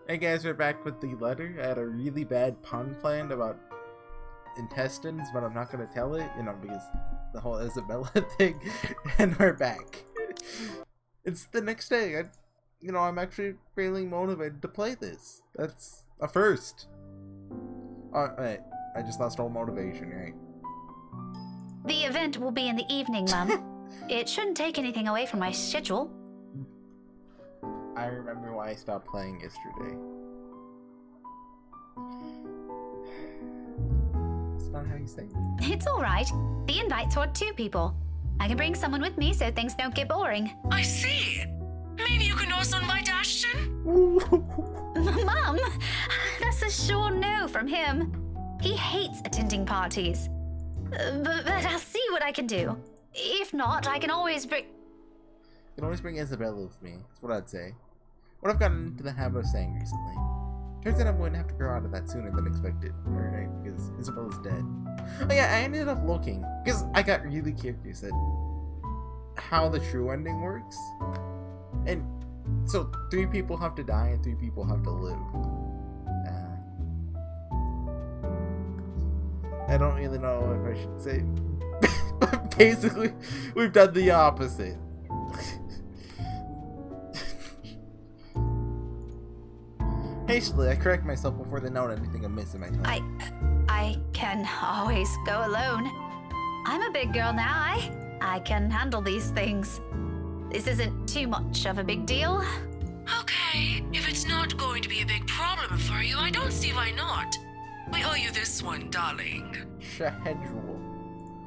Hey guys, we're back with the letter. I had a really bad pun planned about intestines, but I'm not gonna tell it, because the whole Isabella thing, and we're back. It's the next day. I'm actually feeling motivated to play this. That's a first. Wait, I just lost all motivation, right? The event will be in the evening, Mum. It shouldn't take anything away from my schedule. I remember why I stopped playing yesterday. That's not how you say it. It's alright. The invite's for 2 people. I can bring someone with me so things don't get boring. I see. Maybe you can also invite Ashton? Mum, that's a sure no from him. He hates attending parties. But I'll see what I can do. If not, I can always bring... You can always bring Isabella with me. That's what I'd say. What I've gotten into the habit of saying recently. Turns out I'm going to have to grow out of that sooner than expected. Right? Because Isabella's dead. Oh yeah, I ended up looking. Because I got really curious at how the true ending works. And so 3 people have to die and 3 people have to live. I don't really know if I should say. But basically, we've done the opposite. Hastily, I correct myself before they know anything amiss in my time. I can always go alone. I'm a big girl now. I can handle these things. This isn't too much of a big deal. Okay, if it's not going to be a big problem for you, I don't see why not. We owe you this one, darling. Schedule.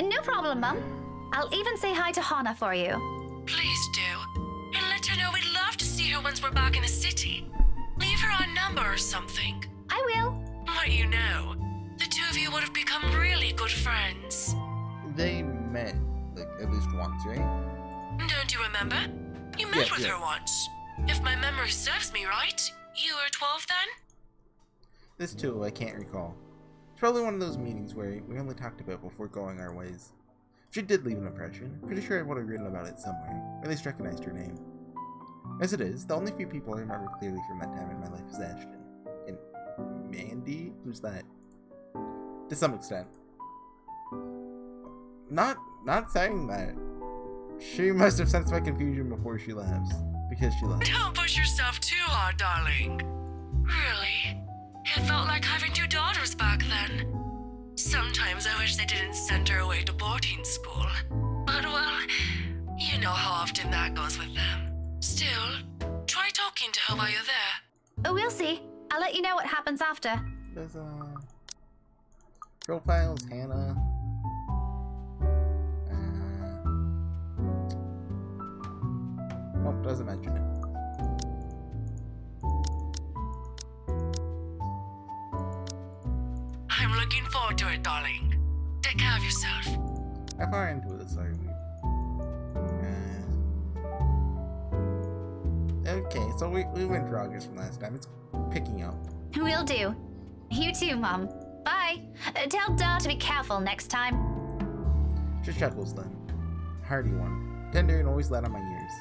No problem, Mum. I'll even say hi to Hannah for you. Please do. And let her know we'd love to see her once we're back in the city. Leave her our number or something. I will. But you know, the 2 of you would have become really good friends. They met, at least once, right? Don't you remember? You met with her once. If my memory serves me right, you were 12 then? This too, I can't recall. It's probably one of those meetings where we only talked about before going our ways. She did leave an impression. Pretty sure I would have written about it somewhere, or at least recognized her name. As it is, the only few people I remember clearly from that time in my life is Ashton. And Mandy? Who's that? To some extent. Not saying that. She must have sensed my confusion before she laughs. Because she laughs. Don't push yourself too hard, darling. Really? It felt like having 2 daughters back then. Sometimes I wish they didn't send her away to boarding school. But, well, you know how often that goes with them. Still, try talking to her while you're there. Oh, we'll see. I'll let you know what happens after. There's profiles, Hannah. Nope, doesn't mention it. I'm looking forward to it, darling. Take care of yourself. How far into this are we? Okay, so we went progress from last time. It's picking up. Will do. You too, Mum. Bye. Tell Da to be careful next time. She chuckles then. Hearty one. Tender and always light on my ears.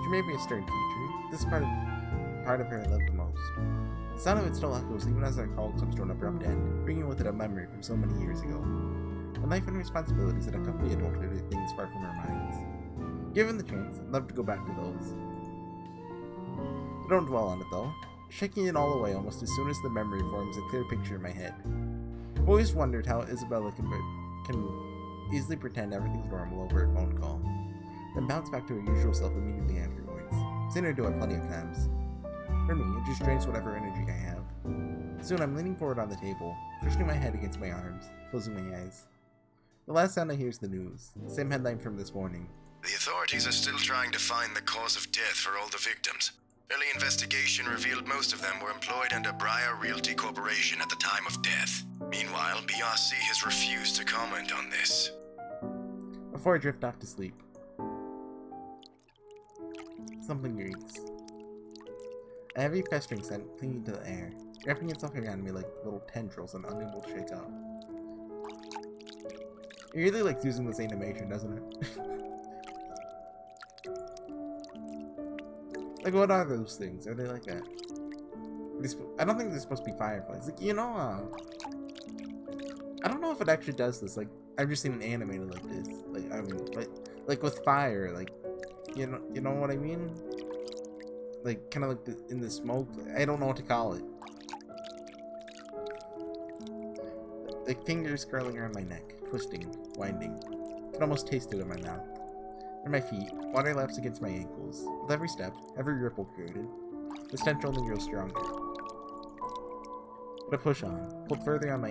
She may be a stern teacher. This part of her I love the most. The sound of it still echoes even as our call comes to an abrupt end, bringing with it a memory from so many years ago. The life and responsibilities that accompany adulthood are things far from our minds. Given the chance, I'd love to go back to those. Don't dwell on it though, shaking it all away almost as soon as the memory forms a clear picture in my head. I've always wondered how Isabella can easily pretend everything's normal over a phone call, then bounce back to her usual self immediately afterwards. Seen her do it plenty of times. For me, it just drains whatever energy I have. Soon I'm leaning forward on the table, cushioning my head against my arms, closing my eyes. The last sound I hear is the news, same headline from this morning. The authorities are still trying to find the cause of death for all the victims. Early investigation revealed most of them were employed under Briar Realty Corporation at the time of death. Meanwhile, BRC has refused to comment on this. Before I drift off to sleep. Something reeks. A heavy festering scent clinging to the air, wrapping itself around me like little tendrils and unable to shake off. It really likes using this animation, doesn't it? Like, what are those things? Are they like a I don't think they're supposed to be fireflies. Like, you know, I don't know if it actually does this. Like, I've just seen an animated like this. Like, I mean, like with fire. Like, you know what I mean? Like, kind of like in the smoke. I don't know what to call it. Like fingers curling around my neck, twisting, winding. I can almost taste it in my mouth. And my feet, water laps against my ankles. With every step, every ripple created, the stench only grows stronger. But I push on, pulled further on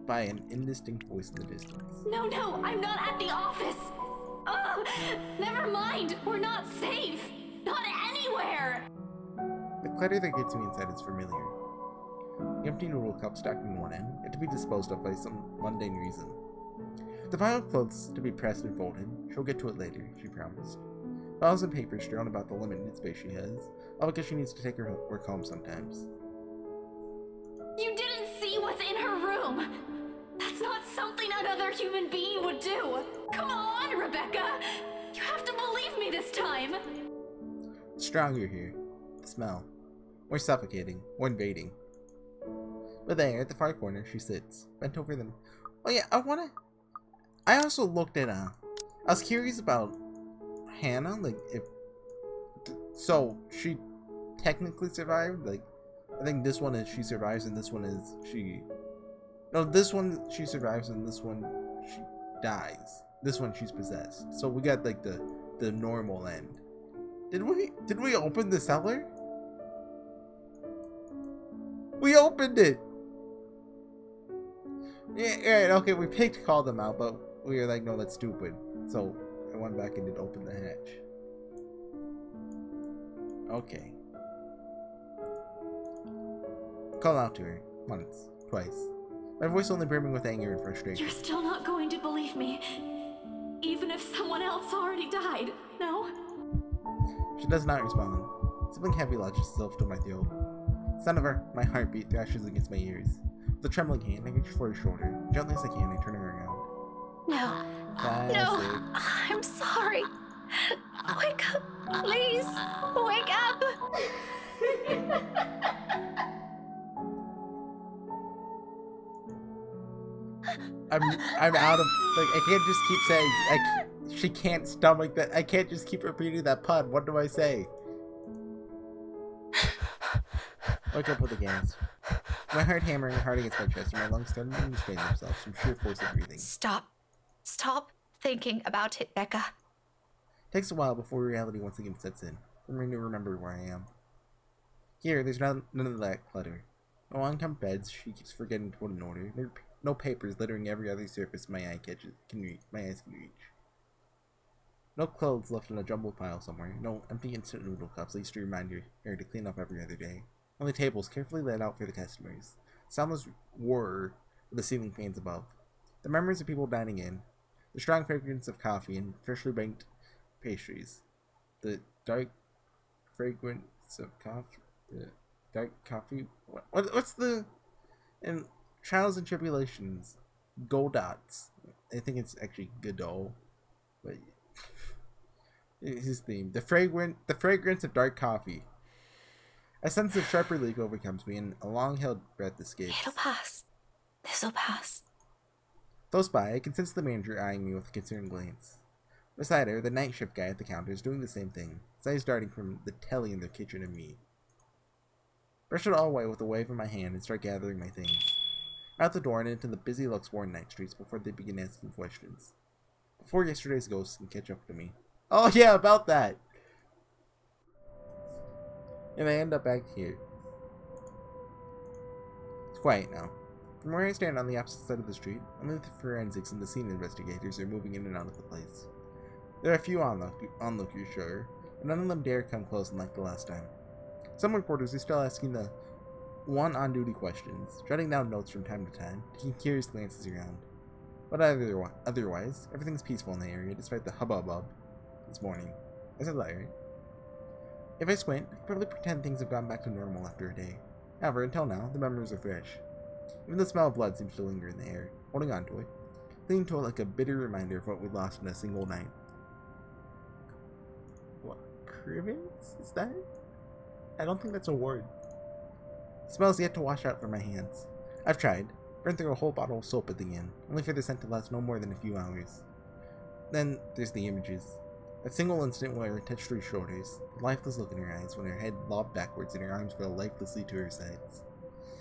by an indistinct voice in the distance. No, I'm not at the office. Ugh, never mind. We're not safe. Not anywhere. The clutter that gets me inside is familiar. The empty noodle cup stacked in one end, yet to be disposed of by some mundane reason. The pile of clothes to be pressed and folded. She'll get to it later, she promised. Files and papers strewn about the limited space she has, all because she needs to take her work home sometimes. You didn't see what's in her room! That's not something another human being would do! Come on, Rebecca! You have to believe me this time! Stronger here. The smell. More suffocating. More invading. But there, at the far corner, she sits, bent over them. Oh yeah, I also looked at, I was curious about Hannah, like, so, she technically survived, like, I think this one is she survives and this one is this one she survives and this one she dies. This one she's possessed. So we got, like, the normal end. Did we open the cellar? We opened it! Yeah, right, okay, we picked to call them out, but we were like, no, that's stupid. So I went back and did open the hatch. Okay. Call out to her. Once. Twice. My voice only brimming with anger and frustration. You're still not going to believe me. Even if someone else already died, no? She does not respond. Something heavy lodges itself to my throat. The sound of my heartbeat thrashes against my ears. With a trembling hand, I reach for her shoulder. Gently as I can, I turn her around. No. Classic. No. I'm sorry. Wake up. Please. Wake up. I'm out of, like, I can't just keep saying, she can't stomach that. I can't just keep repeating that pun. What do I say? Wake up with a gasp. My heart hammering hard against my chest, and my lungs starting to strain themselves from sheer force of breathing. Stop thinking about it, Becca. Takes a while before reality once again sets in, for me to remember where I am. Here, there's none of that clutter. No unkempt beds she keeps forgetting to put in order. No papers littering every other surface my eyes can reach. No clothes left in a jumbled pile somewhere. No empty instant noodle cups, at least to remind her to clean up every other day. Only tables carefully laid out for the customers. Soundless whir of the ceiling fans above. The memories of people dining in. The strong fragrance of coffee and freshly baked pastries. The dark fragrance of coffee. The dark coffee. What's the... And trials and tribulations. Godots. I think it's actually Godot. But... his theme. The fragrance of dark coffee. A sense of sharp relief overcomes me, and a long-held breath escapes. It'll pass. This'll pass. Close by, I can sense the manager eyeing me with a concerned glance. Beside her, the night shift guy at the counter is doing the same thing, his eyes darting from the telly in their kitchen to me. Brush it all away with a wave of my hand and start gathering my things. Out the door and into the busy Luxborn night streets before they begin asking questions. Before yesterday's ghosts can catch up to me. Oh yeah, about that! And I end up back here. It's quiet now. From where I stand on the opposite side of the street, only the forensics and the scene investigators are moving in and out of the place. There are a few onlookers, sure, but none of them dare come close like the last time. Some reporters are still asking the on-duty questions, jotting down notes from time to time, taking curious glances around. But otherwise, everything's peaceful in the area despite the hubbub this morning. I said that right? If I squint, I can probably pretend things have gone back to normal after a day. However, until now, the memories are fresh. Even the smell of blood seems to linger in the air, holding on to it, clinging to it like a bitter reminder of what we lost in a single night. What? Crivens? Is that? I don't think that's a word. Smells yet to wash out from my hands. I've tried. Burned through a whole bottle of soap at the end, only for the scent to last no more than a few hours. Then there's the images. That single instant where her touched her shoulders, the lifeless look in her eyes when her head lobbed backwards and her arms fell lifelessly to her sides.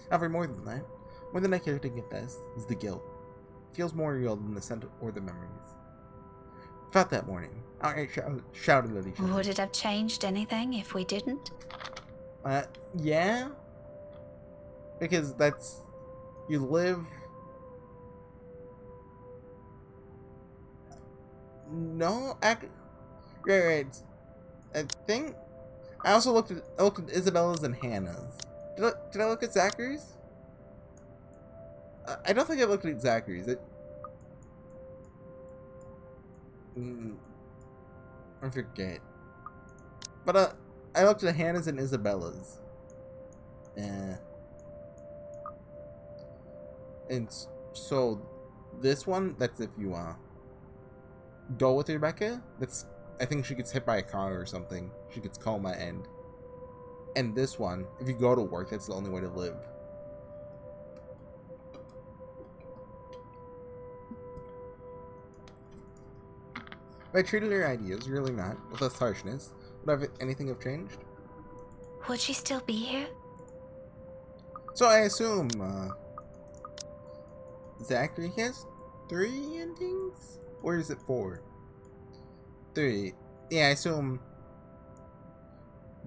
However, more than I care to confess, is the guilt. It feels more real than the scent or the memories. Felt that morning, outright shouted at each other. Would it have changed anything if we didn't? Yeah. Because that's... You live... No, right. I think... I also looked at Isabella's and Hannah's. Did I look at Zachary's? I don't think I looked at Zachary's. I forget. But I looked at Hannah's and Isabella's. And so this one, that's if you go with Rebecca. That's, I think she gets hit by a car or something. She gets coma and this one, if you go to work, that's the only way to live. If I treated her ideas, really not, with less harshness, would anything have changed? Would she still be here? So I assume, Zachary has 3 endings? Or is it 4? 3. Yeah, I assume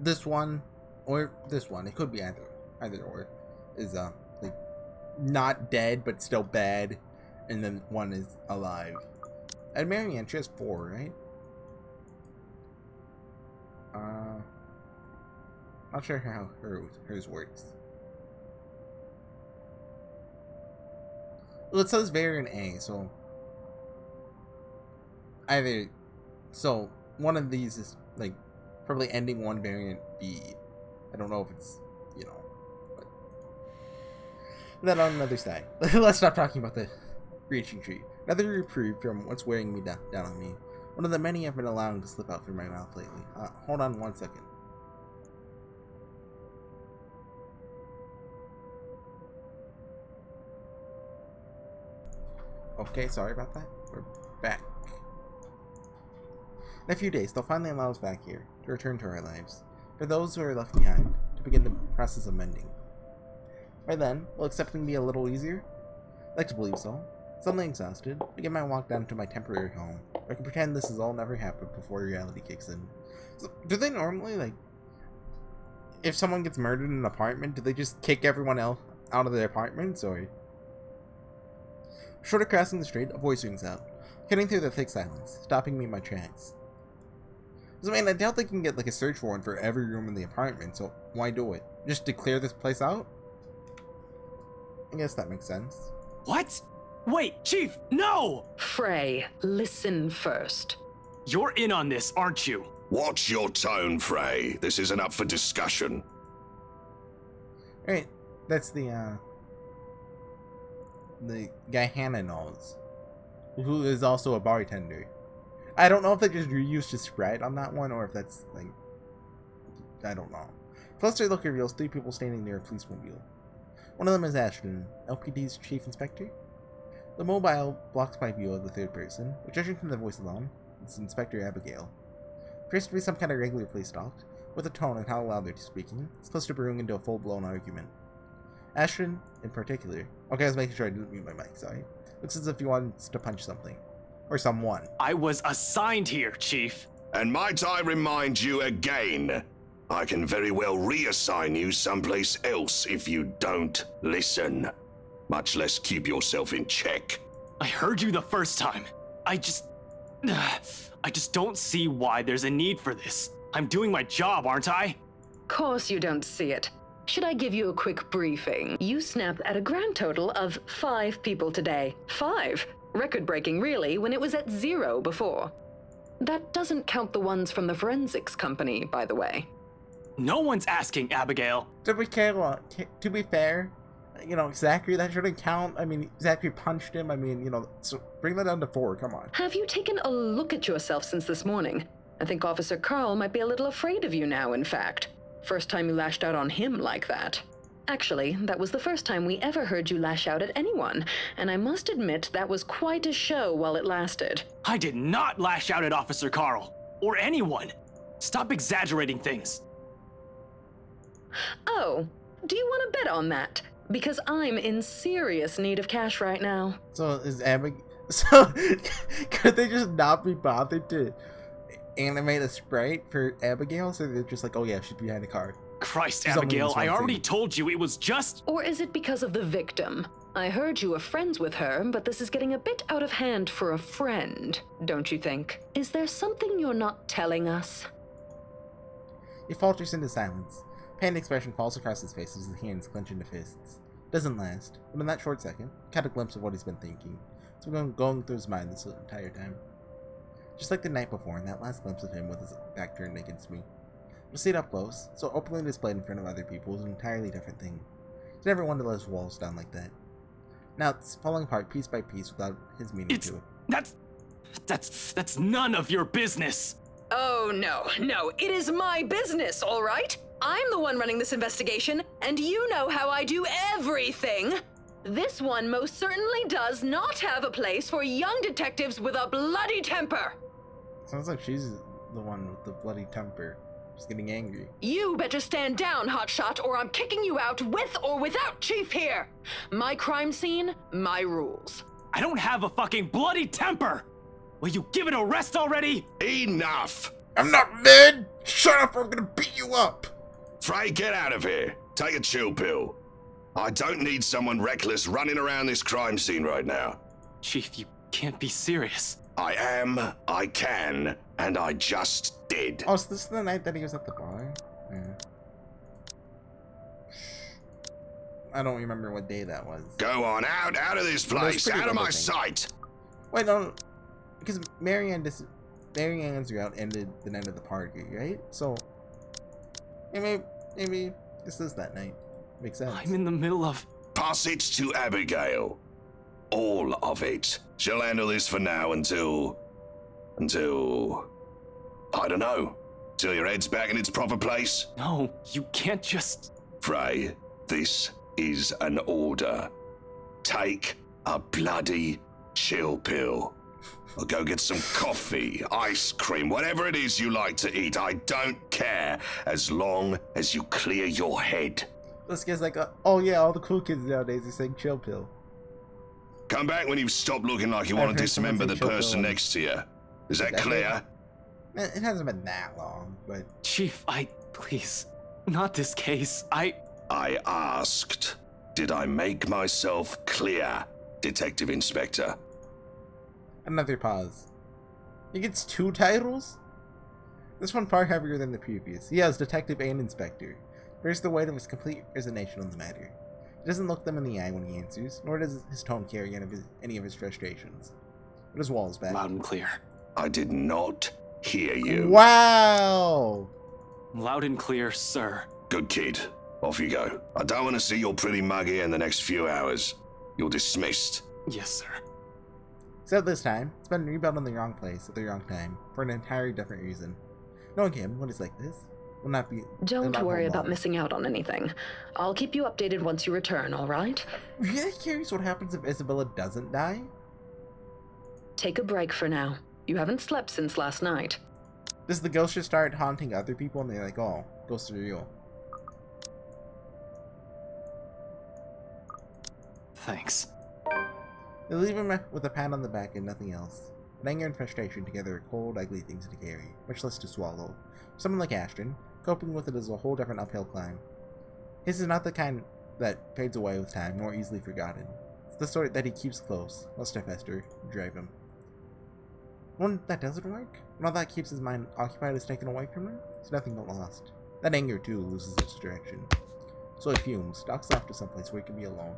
this one, or this one, it could be either or, is, like, not dead, but still bad, and then one is alive. And Marianne, she has 4, right? Not sure how hers works. Well, it says variant A, so one of these is like probably ending 1, variant B. I don't know if it's, you know, but then on another side. Let's stop talking about the reaching tree. Another reprieve from what's weighing me down on me. One of the many I've been allowing to slip out from my mouth lately. Hold on 1 second. Okay, sorry about that. We're back. In a few days, they'll finally allow us back here, to return to our lives. For those who are left behind, to begin the process of mending. By then, will accepting be a little easier? I'd like to believe so. Suddenly exhausted, I begin my walk down to my temporary home, where I can pretend this has all never happened before reality kicks in. So, do they normally, like, if someone gets murdered in an apartment, do they just kick everyone else out of their apartments, or? Short of crossing the street, a voice rings out, cutting through the thick silence, stopping me in my tracks. So, man, I doubt they can get, like, a search warrant for every room in the apartment, so why do it? Just to clear this place out? I guess that makes sense. What? Wait, Chief, no! Frey, listen first. You're in on this, aren't you? Watch your tone, Frey. This isn't up for discussion. Alright, that's the guy Hannah knows, who is also a bartender. I don't know if they just reused his Sprite on that one, or if that's, like, I don't know. Closer look reveals 3 people standing near a police mobile. One of them is Ashton, LPD's chief inspector. The mobile blocks my view of the third person, which, judging from the voice alone, it's Inspector Abigail. Appears to be some kind of regular police talk, with the tone and how loud they're speaking. It's close to brewing into a full-blown argument. Ashton, in particular, okay, I was making sure I didn't mute my mic, sorry, looks as if he wants to punch something. Or someone. I was assigned here, Chief. And might I remind you again, I can very well reassign you someplace else if you don't listen. Much less keep yourself in check. I heard you the first time. I just don't see why there's a need for this. I'm doing my job, aren't I? Course you don't see it. Should I give you a quick briefing? You snapped at a grand total of 5 people today. 5. Record-breaking, really, when it was at 0 before. That doesn't count the ones from the forensics company, by the way. No one's asking, Abigail. To be fair, you know, Zachary, that shouldn't count. I mean, Zachary punched him. I mean, you know, so bring that down to 4, come on. Have you taken a look at yourself since this morning? I think Officer Carl might be a little afraid of you now, in fact. First time you lashed out on him like that. Actually, that was the first time we ever heard you lash out at anyone, and I must admit that was quite a show while it lasted. I did not lash out at Officer Carl, or anyone. Stop exaggerating things. Oh, do you want to bet on that? Because I'm in serious need of cash right now. So is Abigail... So, could they just not be bothered to animate a sprite for Abigail? So they're just like, oh yeah, she's behind the car. Christ, She's only in Abigail, this I one already scene. told you it was just... Or is it because of the victim? I heard you were friends with her, but this is getting a bit out of hand for a friend, don't you think? Is there something you're not telling us? He falters into silence. Pain expression falls across his face as his hands clench into fists. Doesn't last, but in that short second, caught a glimpse of what he's been thinking. It's been going through his mind this entire time. Just like the night before, in that last glimpse of him with his back turned against me. To see it up close, so openly displayed in front of other people, was an entirely different thing. He never wanted to let his walls down like that. Now it's falling apart piece by piece without his meaning to it. That's none of your business. Oh, no, it is my business, all right? I'm the one running this investigation, and you know how I do everything. This one most certainly does not have a place for young detectives with a bloody temper. Sounds like she's the one with the bloody temper. Just getting angry. You better stand down, hotshot, or I'm kicking you out with or without Chief here. My crime scene, my rules. I don't have a fucking bloody temper. Will you give it a rest already? Enough! I'm not mad! Shut up or I'm gonna beat you up! Frey, get out of here. Take a chill pill. I don't need someone reckless running around this crime scene right now. Chief, you can't be serious. I am, I can, and I just did. Oh, so this is the night that he was at the bar? Yeah. I don't remember what day that was. Go on, out of this place, out of my sight. Wait, no, because Marianne's route ended the night of the party, right? So, maybe this is that night. Makes sense. I'm in the middle of... Pass it to Abigail. All of it. She'll handle this for now until, I don't know, till your head's back in its proper place. No, you can't just... Frey, this is an order. Take a bloody chill pill. Or go get some coffee, ice cream, whatever it is you like to eat. I don't care, as long as you clear your head. This guy's like, oh yeah, all the cool kids nowadays are saying chill pill. Come back when you've stopped looking like you want to dismember the person next to you. Is that clear? It hasn't been that long, but... Chief, please, not this case. I asked, did I make myself clear, Detective Inspector? Another pause. He gets 2 titles? This one far heavier than the previous. He has Detective and Inspector. Bears the weight of his complete resignation on the matter. He doesn't look them in the eye when he answers, nor does his tone carry any of his frustrations. But his wall is back. Loud and clear. I did not hear you. Wow! Loud and clear, sir. Good kid. Off you go. I don't want to see your pretty mug here in the next few hours. You're dismissed. Yes, sir. So this time, it's been rebuilt in the wrong place at the wrong time, for an entirely different reason. Knowing him, when it's like this, will not be... Don't worry about missing out on anything. I'll keep you updated once you return, all right? Really curious what happens if Isabella doesn't die? Take a break for now. You haven't slept since last night. Does the ghost just start haunting other people and they're like, oh, ghosts are real? Thanks. They leave him with a pat on the back and nothing else. But anger and frustration together are cold, ugly things to carry, much less to swallow. For someone like Ashton, coping with it is a whole different uphill climb. His is not the kind that fades away with time, nor easily forgotten. It's the sort that he keeps close, lest it fester and drive him. When that doesn't work, when all that keeps his mind occupied is taken away from him, it's nothing but lost. That anger, too, loses its direction. So he fumes, stalks off to someplace where he can be alone.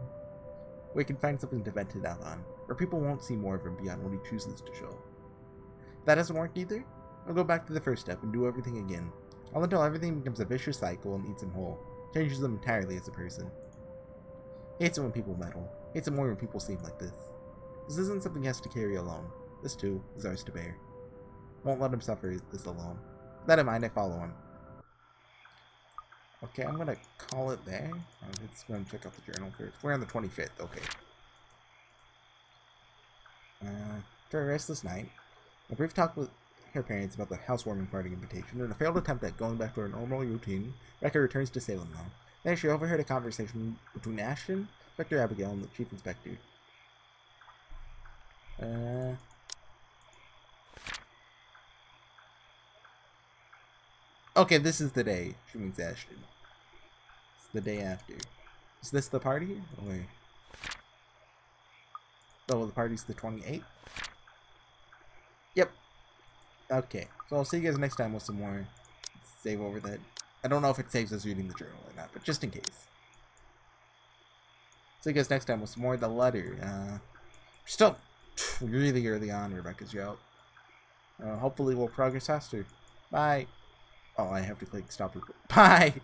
Where he can find something to vent it out on, where people won't see more of him beyond what he chooses to show. If that doesn't work either, I'll go back to the first step and do everything again, all until everything becomes a vicious cycle and eats him whole, changes him entirely as a person. He hates it when people meddle, hates it more when people seem like this. This isn't something he has to carry alone. This too is ours to bear. Won't let him suffer this alone. With that in mind, I follow him. Okay, I'm gonna call it there. Let's go and check out the journal first. We're on the 25th, okay. For a restless night, a brief talk with her parents about the housewarming party invitation, and a failed attempt at going back to her normal routine, Rebecca returns to Salem now. There she overheard a conversation between Ashton, Inspector Abigail, and the Chief Inspector. Okay, this is the day. She means Ashton. It's the day after. Is this the party? Oh, wait. Oh, the party's the 28th? Yep. Okay, so I'll see you guys next time with some more. Save over that. I don't know if it saves us reading the journal or not, but just in case. See you guys next time with some more of the letter. Still really early on Rebecca's route. Hopefully we'll progress faster. Bye. Oh, I have to click stop recording. Bye!